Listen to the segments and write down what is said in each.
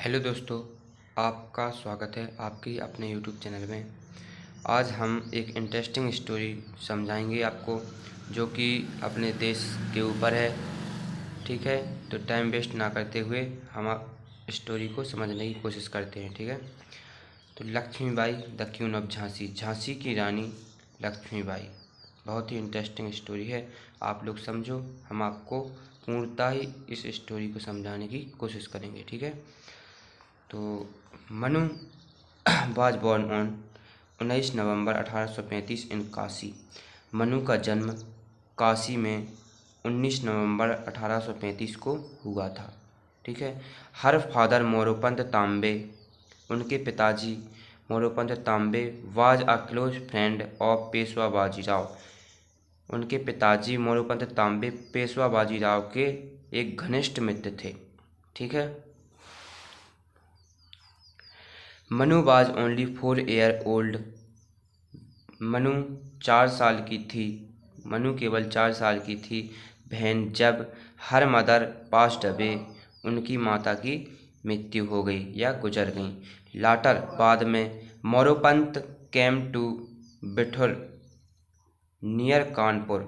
Hello दोस्तों, आपका स्वागत है आपके अपने यूट्यूब चैनल में। आज हम एक इंटरेस्टिंग स्टोरी समझाएंगे आपको, जो कि अपने देश के ऊपर है। ठीक है, तो टाइम वेस्ट ना करते हुए हम स्टोरी को समझने की कोशिश करते हैं। ठीक है, तो Lakshmibai the queen of Jhansi, Jhansi की रानी लक्ष्मीबाई। बहुत ही इंटरेस्टिंग स्टोरी है, आप लोग समझो। हम आपको पूर्णतः ही इस स्टोरी को समझाने की कोशिश करेंगे। ठीक है, तो मनु वाज बॉर्न ऑन 19 नवंबर 1835 इन काशी। मनु का जन्म काशी में 19 नवंबर 1835 को हुआ था। ठीक है, हर फादर मोरोपंत तांबे, उनके पिताजी Moropant Tambe was a close friend of Peshwa Bajirao. उनके पिताजी मोरोपंत तांबे पेशवा बाजीराव के एक घनिष्ठ मित्र थे। ठीक है, Manu was only 4 year old. Manu 4 साल की थी। मनु केवल 4 साल की थी बहन जब हर मदर पास्ट अवे, उनकी माता की मृत्यु हो गई या गुजर गई। लाटर बाद में Moropant came to Bithur near Kanpur.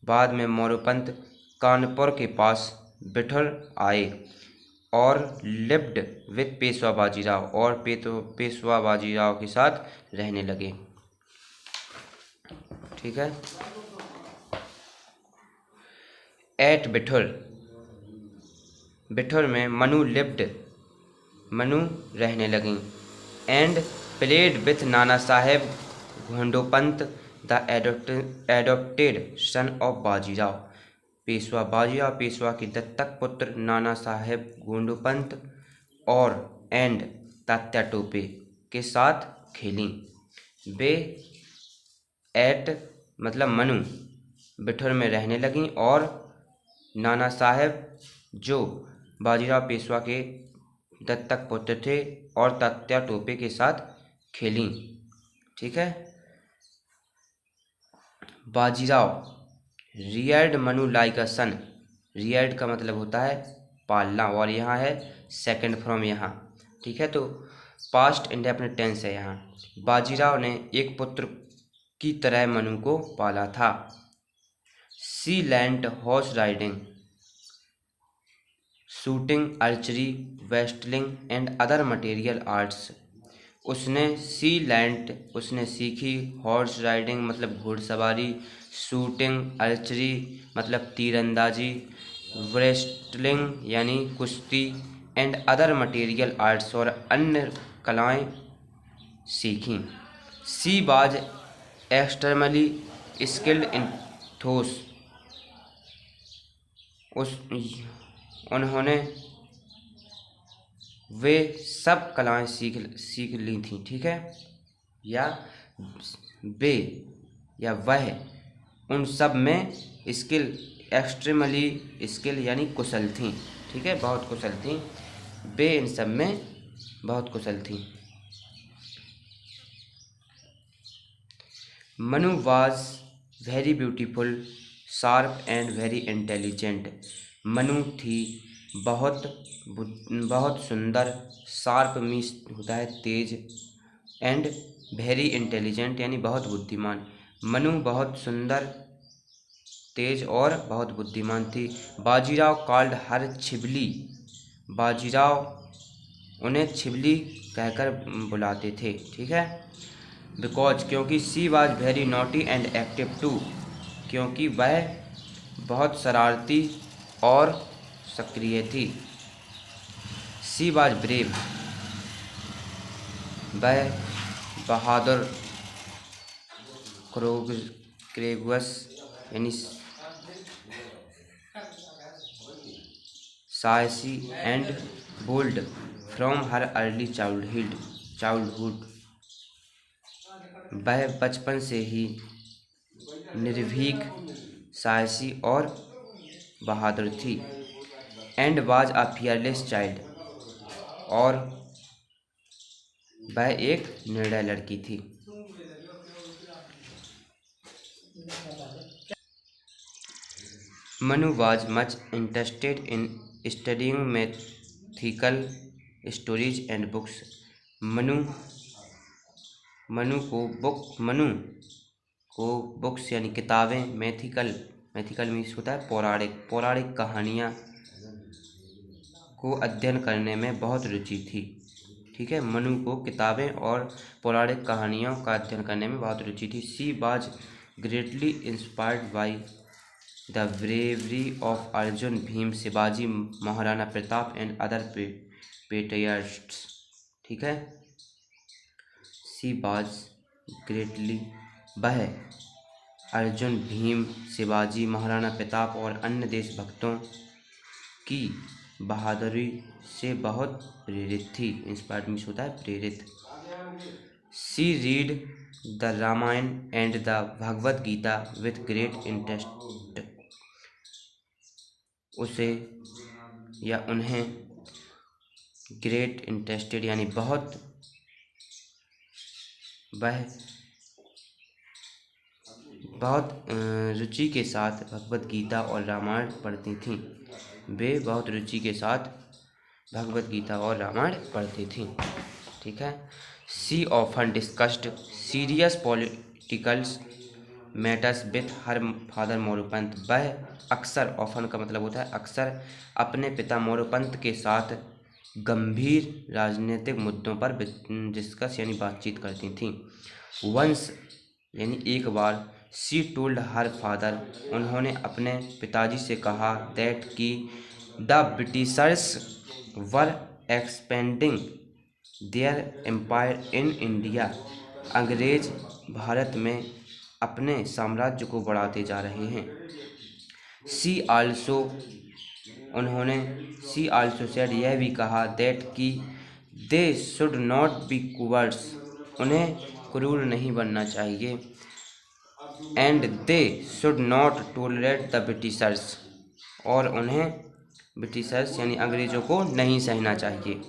बाद में मोरोपंत कानपुर के पास बिठुर आए और लिव्ड विद पेशवा बाजीराव, और पेशवा बाजीराव के साथ रहने लगे। ठीक है, एट बिठुर, बिठुर में मनु लिव्ड, मनु रहने लगी। And played with Nana Saheb Dhondopant the adopted son of Bajirao. Peshwa Bajirao Peshwa के दत्तक पुत्र नाना साहेब घोंडोपंत और एंड तात्या टोपे के साथ खेली। वे एट मतलब मनु बिठुर में रहने लगी और नाना साहेब जो बाजीराव पेशवा के दत्तक पुत्र थे और तात्या टोपे के साथ खेली। ठीक है, Bajirao reared Manu like a son. Reared का मतलब होता है पालना, और यहाँ है सेकंड फ्रॉम यहाँ। ठीक है, तो पास्ट इंडेफिनिट टेंस है यहाँ। बाजीराव ने एक पुत्र की तरह मनु को पाला था। She learned horse riding, shooting, archery, wrestling and other martial arts. उसने सीखी हॉर्स राइडिंग मतलब घुड़सवारी, शूटिंग आर्चरी मतलब तीरंदाजी, रेस्टलिंग यानी कुश्ती, एंड अदर मटेरियल आर्ट्स और अन्य कलाएं सीखीं। She was extremely skilled in those, उन्होंने वे सब कलाएं सीख ली थीं। ठीक है, या वे या वह उन सब में स्किल, एक्सट्रीमली स्किल यानी कुशल थीं। ठीक है, बहुत कुशल थीं। वे इन सब में बहुत कुशल थीं। Manu was very beautiful, sharp and very intelligent. Manu थी बहुत सुंदर, शार्प मीन्स होता है तेज, एंड वेरी इंटेलिजेंट यानी बहुत बुद्धिमान। मनु बहुत सुंदर, तेज और बहुत बुद्धिमान थी। बाजीराव कॉल्ड हर छिबली, बाजीराव उन्हें छिबली कहकर बुलाते थे। ठीक है, बिकॉज क्योंकि she was very naughty and active too, क्योंकि वह बहुत शरारती और सक्रिय थी। सी वाज ब्रेव, वह बहादुर, क्रेगुअस यानी साहसी, and bold from her early childhood, वह बचपन से ही निर्भीक, साहसी और बहादुर थी। And was a fearless child, और वह एक निर्दय लड़की थी। Manu was much interested in studying mythical stories and books. Manu Manu को बुक्स यानी किताबें, मैथिकल मीन्स होता है पौराणिक कहानियाँ को अध्ययन करने में बहुत रुचि थी। ठीक है, मनु को किताबें और पौराणिक कहानियों का अध्ययन करने में बहुत रुचि थी। She was greatly inspired by the bravery of Arjun, Bhim, Shivaji, Maharana Pratap and other patriots. ठीक है, शी वाज ग्रेटली, वह अर्जुन, भीम, शिवाजी, महाराणा प्रताप और अन्य देशभक्तों की बहादुरी से बहुत प्रेरित थी। इंस्पायर्ड मीन्स होता है प्रेरित। She read the Ramayana and the Bhagavad Gita with great interest. उसे या उन्हें ग्रेट इंटरेस्टेड यानी बहुत रुचि के साथ भगवद गीता और रामायण पढ़ती थीं। वे बहुत रुचि के साथ भगवद गीता और रामायण पढ़ती थीं। ठीक है, she often discussed serious politicals matters with her father Moropant. वह अक्सर, ऑफन का मतलब होता है अक्सर, अपने पिता मोरोपंत के साथ गंभीर राजनीतिक मुद्दों पर डिस्कस यानी बातचीत करती थीं। वंस यानी एक बार, शी टोल्ड हर फादर, उन्होंने अपने पिताजी से कहा, दैट कि the Britishers were expanding their empire in India, अंग्रेज भारत में अपने साम्राज्य को बढ़ाते जा रहे हैं। शी आल्सो सेड, यह भी कहा, दैट कि दे शुड नॉट बी कुवर्ड्स, उन्हें क्रूर नहीं बनना चाहिए, and they should not tolerate the Britishers, और उन्हें ब्रिटिशर्स यानी अंग्रेजों को नहीं सहना चाहिए।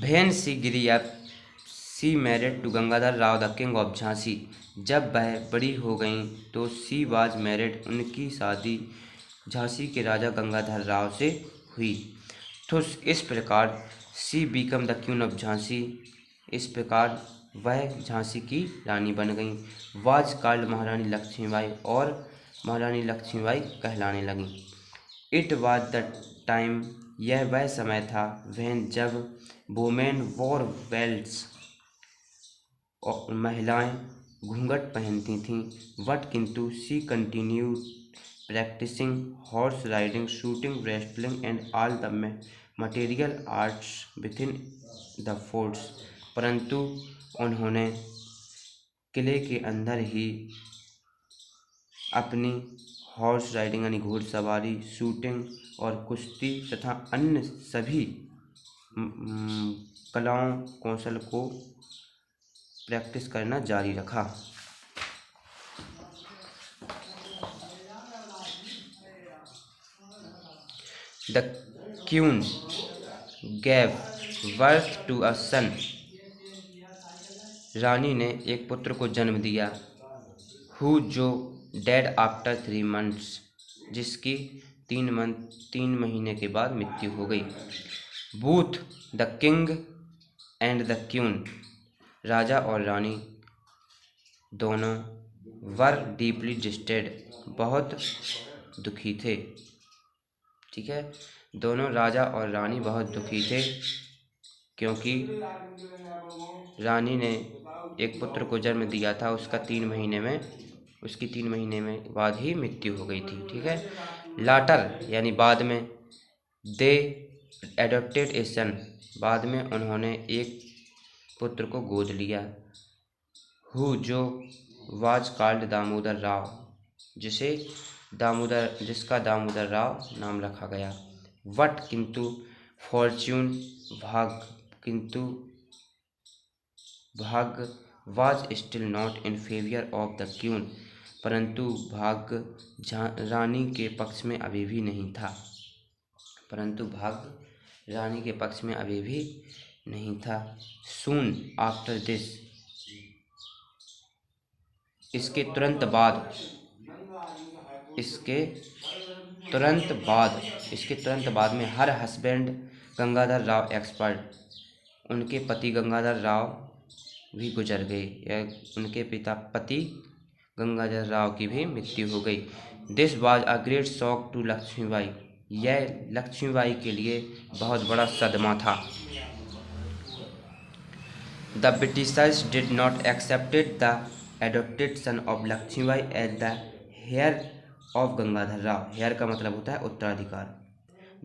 When she grew up, she married to Gangadhar Rao, the king of Jhansi. जब वह बड़ी हो गईं तो शी वाज मैरिड, उनकी शादी झांसी के राजा गंगाधर राव से हुई। तो इस प्रकार she become the queen of Jhansi, इस प्रकार वह झांसी की रानी बन गईं। वाज कॉल्ड महारानी लक्ष्मीबाई, और महारानी लक्ष्मीबाई कहलाने लगीं। इट वाज द टाइम, यह वह समय था, वह जब वोमेन वॉर वेल्स, और महिलाएं घूंघट पहनती थीं। बट किंतु she continued practising horse riding, shooting, wrestling and all the material arts within the forts. परंतु उन्होंने किले के अंदर ही अपनी हॉर्स राइडिंग यानी घुड़सवारी, शूटिंग और कुश्ती तथा अन्य सभी कलाओं कौशल को प्रैक्टिस करना जारी रखा। The queen gave birth to a son, रानी ने एक पुत्र को जन्म दिया। हु जो डेड आफ्टर 3 months, जिसकी 3 महीने के बाद मृत्यु हो गई। Both the king and the queen, राजा और रानी दोनों, वर डीपली डिस्ट्रेस्ड, बहुत दुखी थे। ठीक है, दोनों राजा और रानी बहुत दुखी थे, क्योंकि रानी ने एक पुत्र को जन्म दिया था, उसकी 3 महीने में बाद ही मृत्यु हो गई थी। ठीक है, लाटर यानी बाद में, दे एडॉप्टेड ए सन, बाद में उन्होंने एक पुत्र को गोद लिया। हु जो वाज कॉल्ड दामोदर राव, जिसका दामोदर राव नाम रखा गया। वट किंतु फॉर्च्यून, भाग्य was still not in favour of the queen, परंतु भाग्य रानी के पक्ष में अभी भी नहीं था। सून आफ्टर दिस, इसके तुरंत बाद में her husband Gangadhar Rao expert, उनके पति गंगाधर राव भी गुजर गए, या उनके पति गंगाधर राव की भी मृत्यु हो गई। This was a great shock to Lakshmibai, यह लक्ष्मीबाई के लिए बहुत बड़ा सदमा था। The Britishers did not accept the adopted son of Lakshmibai as the heir of Gangadhar Rao। Heir का मतलब होता है उत्तराधिकार।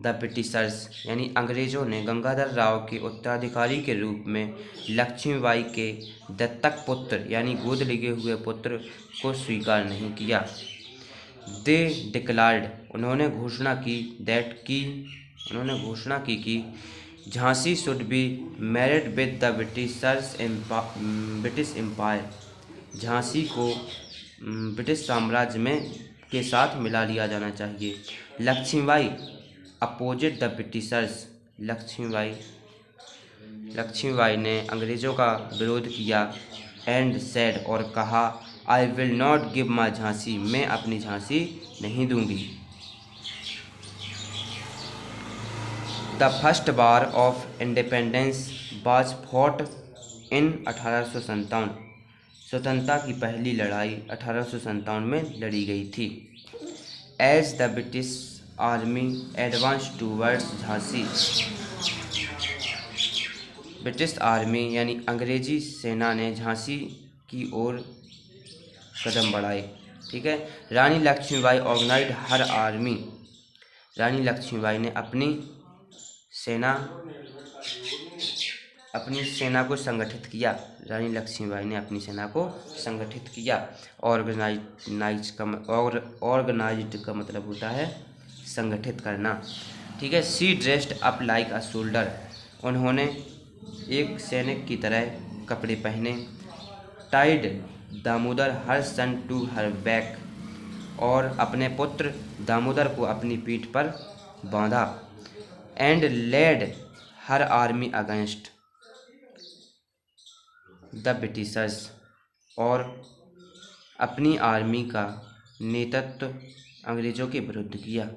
द ब्रिटिशर्स यानी अंग्रेज़ों ने गंगाधर राव के उत्तराधिकारी के रूप में लक्ष्मीबाई के दत्तक पुत्र यानी गोद लिए हुए पुत्र को स्वीकार नहीं किया। दे डिक्लार्ड, उन्होंने घोषणा की कि Jhansi should be married with the British empire, Jhansi को ब्रिटिश साम्राज्य में के साथ मिला लिया जाना चाहिए। Lakshmibai opposite the Britishers, Lakshmibai ने अंग्रेज़ों का विरोध किया। एंड सेड, और कहा, I will not give my Jhansi, मैं अपनी झांसी नहीं दूंगी। The first war of independence was fought in 1857, स्वतंत्रता की पहली लड़ाई 1857 में लड़ी गई थी। As the British army advance towards Jhansi, British army यानी अंग्रेजी सेना ने झांसी की ओर कदम बढ़ाए। ठीक है। रानी लक्ष्मीबाई ऑर्गेनाइज्ड हर आर्मी, रानी लक्ष्मीबाई ने अपनी सेना को संगठित किया। रानी लक्ष्मीबाई ने अपनी सेना को संगठित किया। ऑर्गेनाइज्ड का मतलब होता है संगठित करना। ठीक है। She dressed up like a soldier, उन्होंने एक सैनिक की तरह कपड़े पहने। Tied Damodar her son to her back, और अपने पुत्र दामोदर को अपनी पीठ पर बांधा। And led her army against the Britishers, और अपनी आर्मी का नेतृत्व अंग्रेज़ों के विरुद्ध किया।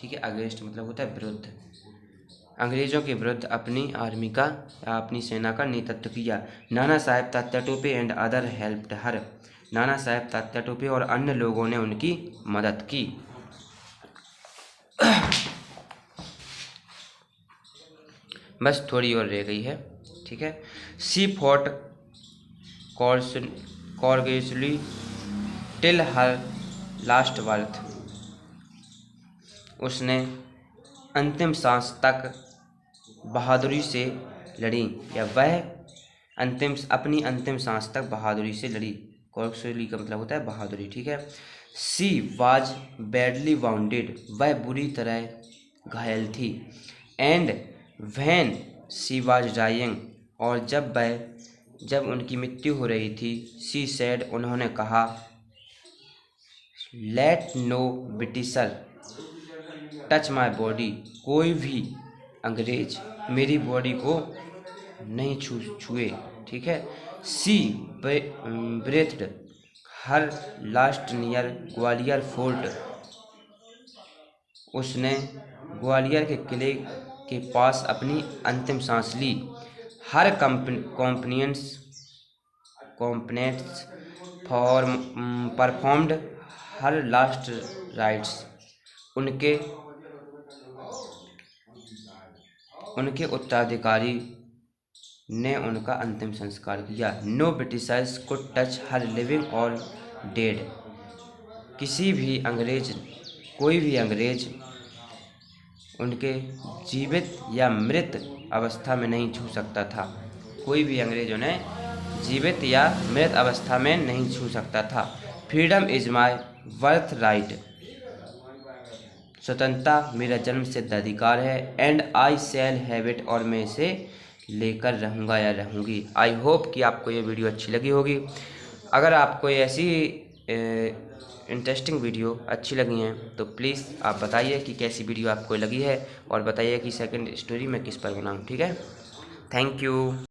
ठीक है। अगेंस्ट मतलब होता है विरुद्ध, अंग्रेज़ों के विरुद्ध अपनी आर्मी का या अपनी सेना का नेतृत्व किया। Nana Saheb Tatya Tope and other helped her, Nana Saheb Tatya Tope और अन्य लोगों ने उनकी मदद की। बस थोड़ी और रह गई है। ठीक है। सी fought कॉर्गेसली till her last birth, उसने अंतिम सांस तक बहादुरी से लड़ी, या वह अपनी अंतिम सांस तक बहादुरी से लड़ी। कॉर्गेसली का मतलब होता है बहादुरी। ठीक है। सी वाज बैडली वाउंडेड, वह बुरी तरह घायल थी। And when she was dying, और जब उनकी मृत्यु हो रही थी, शी सेड, उन्होंने कहा, let no Britisher touch my body, कोई भी अंग्रेज मेरी बॉडी को नहीं छुए। ठीक है। She breathed her last near Gwalior fort, उसने ग्वालियर के किले के पास अपनी अंतिम सांस ली। Her companions for performed her last rites, उनके उत्तराधिकारी ने उनका अंतिम संस्कार किया। No Britishers could touch her living और डेड, कोई भी अंग्रेज उनके जीवित या मृत अवस्था में नहीं छू सकता था। कोई भी अंग्रेज उन्हें जीवित या मृत अवस्था में नहीं छू सकता था। Freedom is my birth right, स्वतंत्रता मेरा जन्म सिद्ध अधिकार है। And I shall have it, और मैं इसे लेकर रहूँगा या रहूँगी। आई होप कि आपको ये वीडियो अच्छी लगी होगी। अगर आपको ऐसी इंटरेस्टिंग वीडियो अच्छी लगी हैं तो प्लीज़ आप बताइए कि कैसी वीडियो आपको लगी है, और बताइए कि सेकंड स्टोरी मैं किस पर बनाऊँ। ठीक है। Thank you.